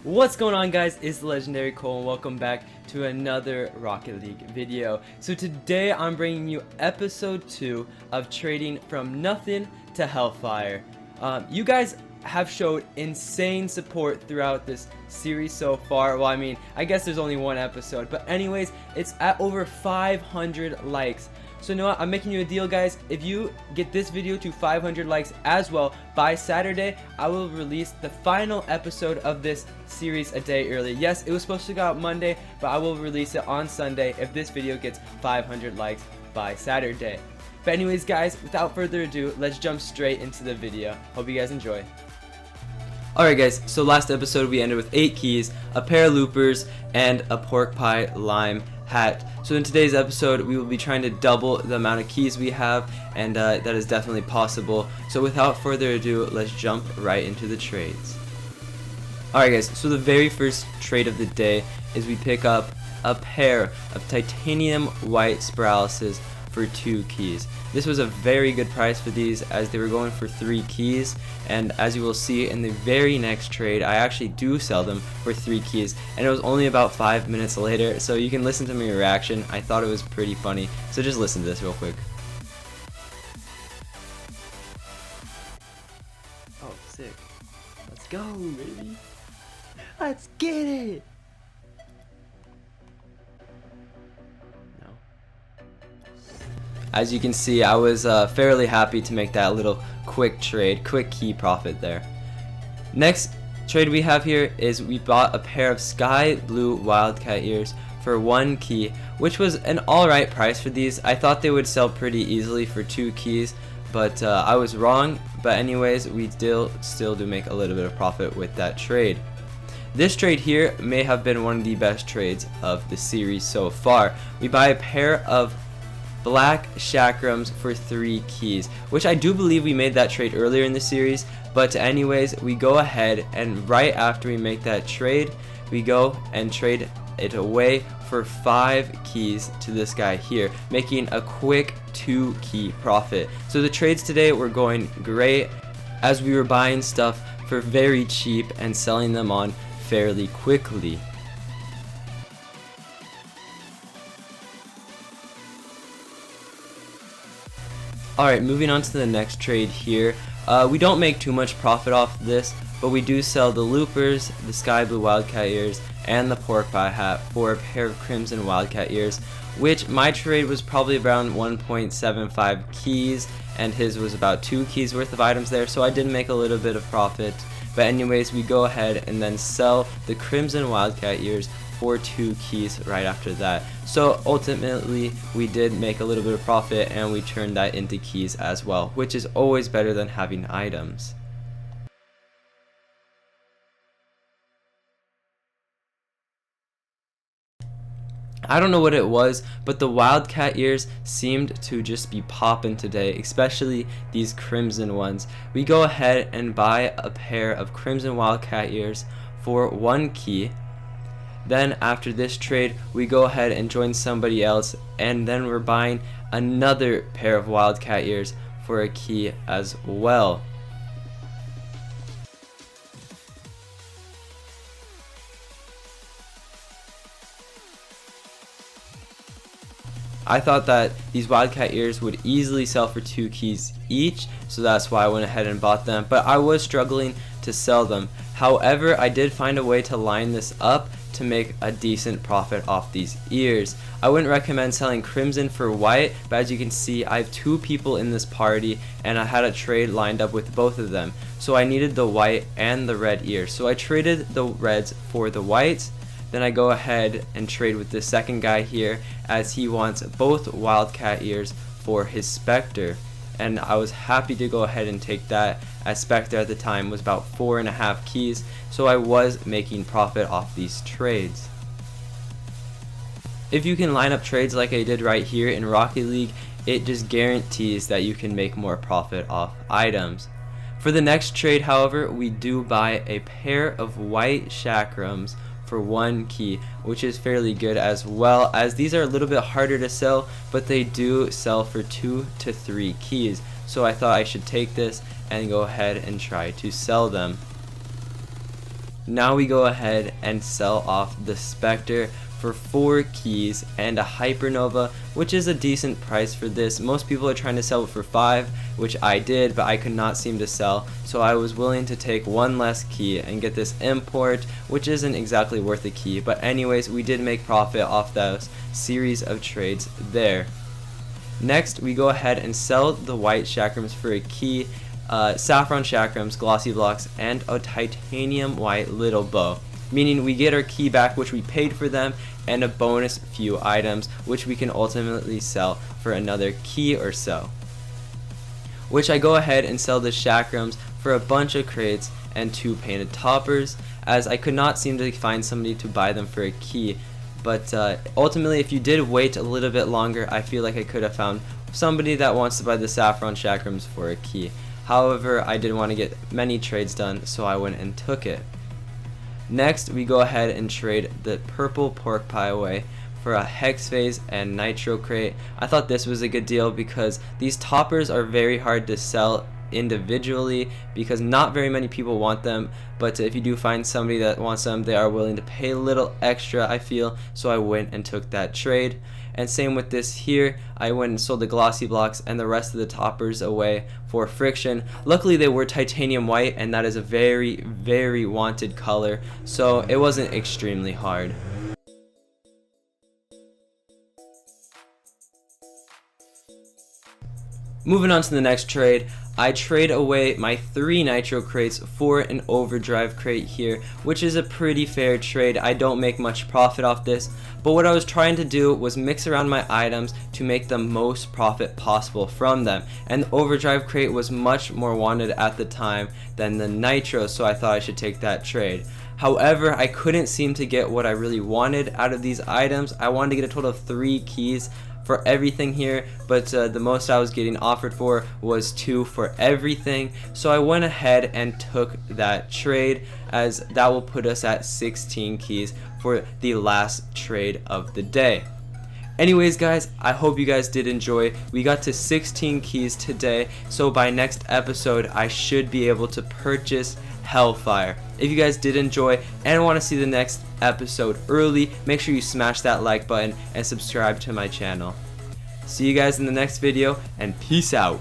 What's going on, guys? It's the legendary Cole and welcome back to another Rocket League video. So today I'm bringing you episode 2 of trading from nothing to Hellfire. You guys have showed insane support throughout this series so far. Well, I mean, I guess there's only one episode, but anyways, it's at over 500 likes. So you know what, I'm making you a deal, guys. If you get this video to 500 likes as well, by Saturday, I will release the final episode of this series a day early. Yes, it was supposed to go out Monday, but I will release it on Sunday if this video gets 500 likes by Saturday. But anyways, guys, without further ado, let's jump straight into the video. Hope you guys enjoy. Alright guys, so last episode we ended with 8 keys, a pair of loopers, and a pork pie lime hat. So in today's episode we will be trying to double the amount of keys we have, and that is definitely possible. So without further ado, let's jump right into the trades. Alright guys, so the very first trade of the day is we pick up a pair of titanium white spiraluses for 2 keys. This was a very good price for these as they were going for 3 keys, and as you will see in the very next trade, I actually do sell them for 3 keys, and it was only about 5 minutes later, so you can listen to my reaction. I thought it was pretty funny, so just listen to this real quick. Oh, sick. Let's go, baby. Let's get it. As you can see, I was fairly happy to make that little quick key profit there. Next trade we have here is we bought a pair of sky blue wildcat ears for 1 key, which was an alright price for these. I thought they would sell pretty easily for 2 keys, but I was wrong. But anyways, we still do make a little bit of profit with that trade. This trade here may have been one of the best trades of the series so far. We buy a pair of black chakrams for 3 keys, which I do believe we made that trade earlier in the series, but anyways, we go ahead and right after we make that trade, we go and trade it away for 5 keys to this guy here, making a quick 2 key profit. So the trades today were going great as we were buying stuff for very cheap and selling them on fairly quickly. Alright, moving on to the next trade here. We don't make too much profit off this, but we do sell the loopers, the sky blue wildcat ears, and the pork pie hat for a pair of crimson wildcat ears, which my trade was probably around 1.75 keys, and his was about 2 keys worth of items there, so I did make a little bit of profit. But anyways, we go ahead and then sell the crimson wildcat ears for 2 keys right after that. So ultimately we did make a little bit of profit and we turned that into keys as well, which is always better than having items. I don't know what it was, but the wildcat ears seemed to just be popping today, especially these crimson ones. We go ahead and buy a pair of crimson wildcat ears for 1 key. Then after this trade, we go ahead and join somebody else, and then we're buying another pair of wildcat ears for a key as well. I thought that these wildcat ears would easily sell for 2 keys each, so that's why I went ahead and bought them, but I was struggling to sell them. However, I did find a way to line this up to make a decent profit off these ears. I wouldn't recommend selling crimson for white, but as you can see, I have 2 people in this party and I had a trade lined up with both of them, so I needed the white and the red ears. So I traded the reds for the whites. Then I go ahead and trade with the second guy here as he wants both wildcat ears for his Spectre, and I was happy to go ahead and take that as Spectre at the time was about 4.5 keys, so I was making profit off these trades. If you can line up trades like I did right here in Rocket League, it just guarantees that you can make more profit off items. For the next trade, however, we do buy a pair of white chakrams for 1 key, which is fairly good as well, as these are a little bit harder to sell, but they do sell for 2 to 3 keys. So I thought I should take this and go ahead and try to sell them. Now we go ahead and sell off the Spectre for 4 keys and a Hypernova, which is a decent price for this. Most people are trying to sell it for 5, which I did, but I could not seem to sell, so I was willing to take 1 less key and get this import, which isn't exactly worth a key. But anyways, we did make profit off those series of trades there. Next, we go ahead and sell the white chakrams for a key, saffron chakrams, glossy blocks, and a titanium white little bow, meaning we get our key back, which we paid for them, and a bonus few items, which we can ultimately sell for another key or so. Which I go ahead and sell the chakrams for a bunch of crates and 2 painted toppers, as I could not seem to find somebody to buy them for a key. But ultimately, if you did wait a little bit longer, I feel like I could have found somebody that wants to buy the saffron chakrams for a key. However, I didn't want to get many trades done, so I went and took it. Next, we go ahead and trade the purple pork pie away for a hex phase and nitro crate. I thought this was a good deal because these toppers are very hard to sell individually because not very many people want them, but if you do find somebody that wants them, they are willing to pay a little extra, I feel, so I went and took that trade. And same with this here, I went and sold the glossy blocks and the rest of the toppers away for friction. Luckily they were titanium white, and that is a very, very wanted color, so it wasn't extremely hard. Moving on to the next trade, I trade away my 3 nitro crates for an overdrive crate here, which is a pretty fair trade. I don't make much profit off this, but what I was trying to do was mix around my items to make the most profit possible from them, and the overdrive crate was much more wanted at the time than the nitro, so I thought I should take that trade. However, I couldn't seem to get what I really wanted out of these items. I wanted to get a total of 3 keys for everything here, but the most I was getting offered for was 2 for everything, so I went ahead and took that trade, as that will put us at 16 keys for the last trade of the day. Anyways guys, I hope you guys did enjoy. We got to 16 keys today, so by next episode I should be able to purchase HELLFIRE. If you guys did enjoy and want to see the next episode early, make sure you smash that like button and subscribe to my channel. See you guys in the next video, and peace out.